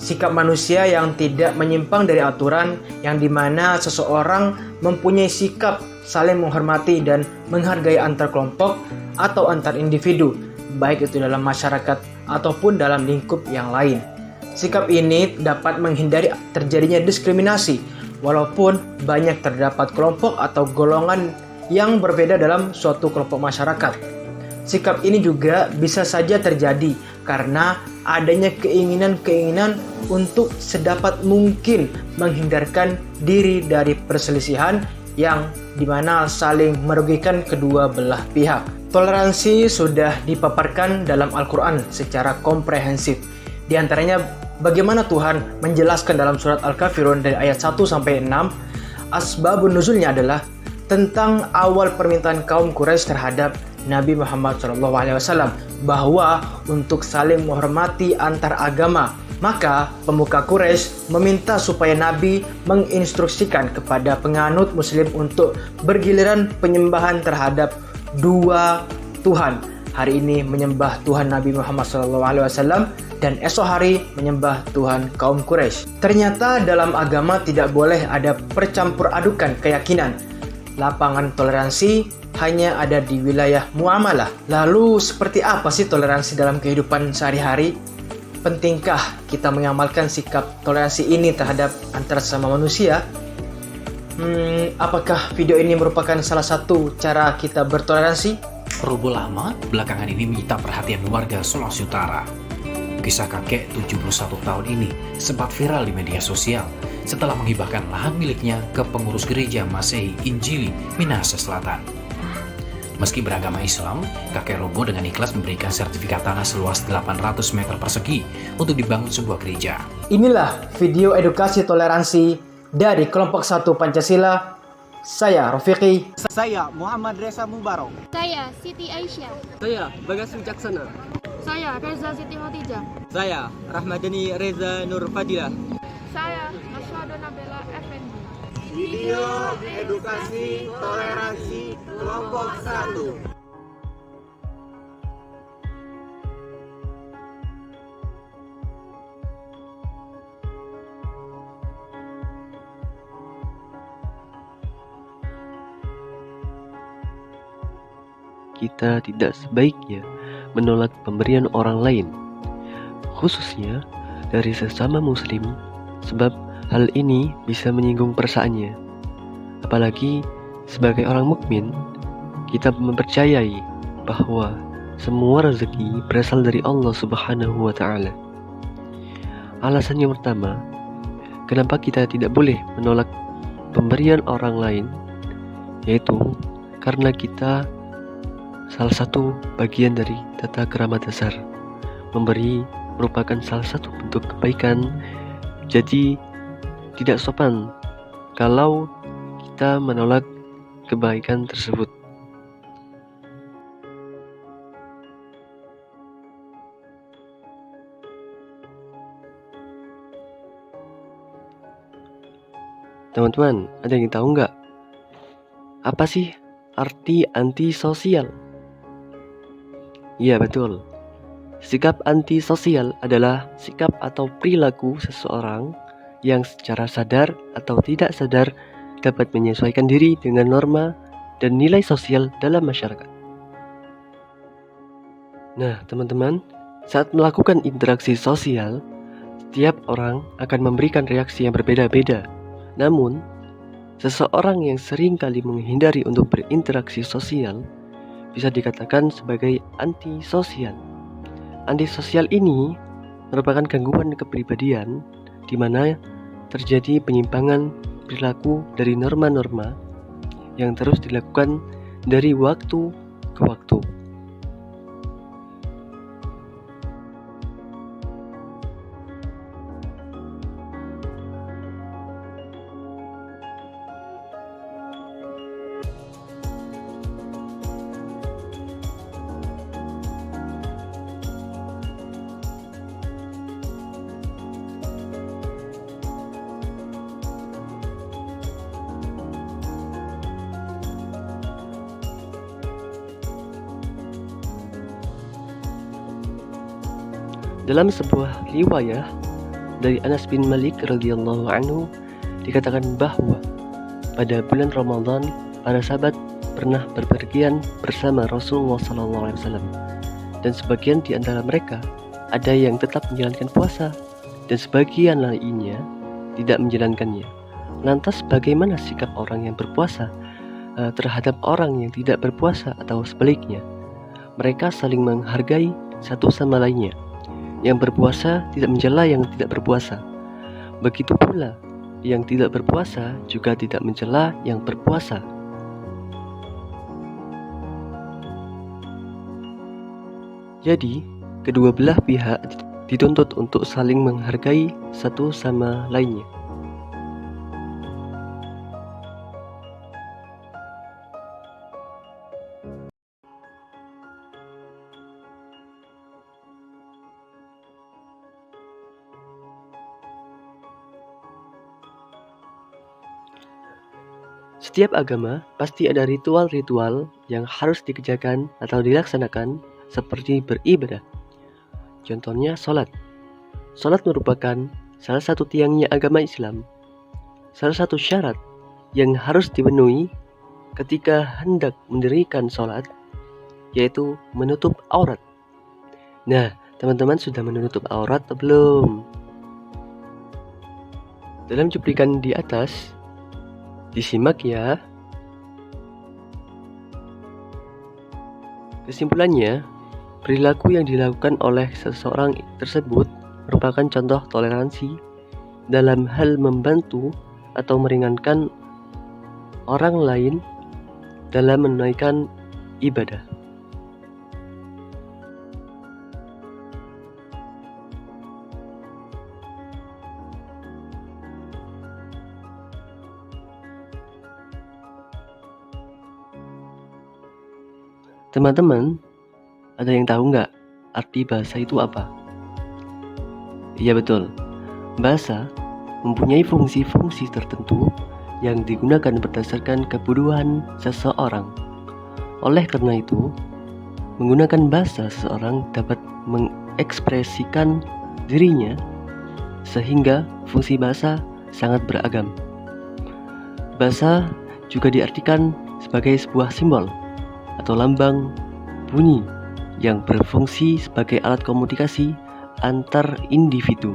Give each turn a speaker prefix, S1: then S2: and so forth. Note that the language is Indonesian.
S1: sikap manusia yang tidak menyimpang dari aturan, yang dimana seseorang mempunyai sikap saling menghormati dan menghargai antar kelompok atau antar individu, baik itu dalam masyarakat ataupun dalam lingkup yang lain. Sikap ini dapat menghindari terjadinya diskriminasi, walaupun banyak terdapat kelompok atau golongan yang berbeda dalam suatu kelompok masyarakat. Sikap ini juga bisa saja terjadi karena adanya keinginan-keinginan untuk sedapat mungkin menghindarkan diri dari perselisihan yang dimana saling merugikan kedua belah pihak. Toleransi sudah dipaparkan dalam Al-Quran secara komprehensif. Di antaranya bagaimana Tuhan menjelaskan dalam surat Al-Kafirun dari ayat 1-6, asbabun nuzulnya adalah tentang awal permintaan kaum Quraisy terhadap Nabi Muhammad SAW bahwa untuk saling menghormati antar agama. Maka pemuka Quraisy meminta supaya Nabi menginstruksikan kepada penganut muslim untuk bergiliran penyembahan terhadap dua Tuhan. Hari ini menyembah Tuhan Nabi Muhammad SAW dan esok hari menyembah Tuhan kaum Quraisy. Ternyata dalam agama tidak boleh ada percampur adukan keyakinan. Lapangan toleransi hanya ada di wilayah muamalah. Lalu seperti apa sih toleransi dalam kehidupan sehari-hari? Pentingkah kita mengamalkan sikap toleransi ini terhadap antar sesama manusia? Apakah video ini merupakan salah satu cara kita bertoleransi?
S2: Robo lama belakangan ini menyita perhatian warga Sulawesi Utara. Kisah kakek 71 tahun ini sempat viral di media sosial setelah menghibahkan lahan miliknya ke pengurus gereja Masehi Injili Minahasa Selatan. Meski beragama Islam, kakek Robo dengan ikhlas memberikan sertifikat tanah seluas 800 meter persegi untuk dibangun sebuah gereja.
S1: Inilah video edukasi toleransi dari kelompok 1 Pancasila. Saya Rofiqi.
S3: Saya Muhammad Reza Mubarok.
S4: Saya Siti Aisyah.
S5: Saya Bagas Wijaksana.
S4: Saya Reza Siti Khotijah.
S3: Saya Rahmadani Reza Nur Fadilah.
S4: Saya Maswado Nabela Effendi.
S6: Video edukasi toleransi kelompok 1.
S5: Kita tidak sebaiknya menolak pemberian orang lain, khususnya dari sesama muslim, sebab hal ini bisa menyinggung perasaannya. Apalagi sebagai orang mukmin, kita mempercayai bahwa semua rezeki berasal dari Allah Subhanahu wa Ta'ala. Alasan yang pertama, kenapa kita tidak boleh menolak pemberian orang lain, yaitu karena kita salah satu bagian dari tata krama dasar. Memberi merupakan salah satu bentuk kebaikan. Jadi tidak sopan kalau kita menolak kebaikan tersebut. Teman-teman, ada yang tahu nggak? Apa sih arti antisosial? Iya betul. Sikap antisosial adalah sikap atau perilaku seseorang yang secara sadar atau tidak sadar dapat menyesuaikan diri dengan norma dan nilai sosial dalam masyarakat. Nah, teman-teman, saat melakukan interaksi sosial, setiap orang akan memberikan reaksi yang berbeda-beda. Namun, seseorang yang sering kali menghindari untuk berinteraksi sosial bisa dikatakan sebagai antisosial. Antisosial ini merupakan gangguan kepribadian di mana terjadi penyimpangan perilaku dari norma-norma yang terus dilakukan dari waktu ke waktu. Dalam sebuah riwayah dari Anas bin Malik radhiyallahu anhu dikatakan bahwa pada bulan Ramadan para sahabat pernah berpergian bersama Rasulullah SAW, dan sebagian di antara mereka ada yang tetap menjalankan puasa dan sebagian lainnya tidak menjalankannya. Lantas bagaimana sikap orang yang berpuasa terhadap orang yang tidak berpuasa atau sebaliknya? Mereka saling menghargai satu sama lainnya. Yang berpuasa tidak mencela yang tidak berpuasa. Begitu pula yang tidak berpuasa juga tidak mencela yang berpuasa. Jadi, kedua belah pihak dituntut untuk saling menghargai satu sama lainnya. Setiap agama pasti ada ritual-ritual yang harus dikerjakan atau dilaksanakan seperti beribadah. Contohnya sholat. Sholat merupakan salah satu tiangnya agama Islam. Salah satu syarat yang harus dipenuhi ketika hendak mendirikan sholat yaitu menutup aurat. Nah, teman-teman sudah menutup aurat atau belum? Dalam cuplikan di atas, disimak ya. Kesimpulannya, perilaku yang dilakukan oleh seseorang tersebut merupakan contoh toleransi dalam hal membantu atau meringankan orang lain dalam menunaikan ibadah. Teman-teman, ada yang tahu nggak arti bahasa itu apa? Iya betul, bahasa mempunyai fungsi-fungsi tertentu yang digunakan berdasarkan kebutuhan seseorang. Oleh karena itu, menggunakan bahasa seseorang dapat mengekspresikan dirinya, sehingga fungsi bahasa sangat beragam. Bahasa juga diartikan sebagai sebuah simbol atau lambang bunyi yang berfungsi sebagai alat komunikasi antar individu.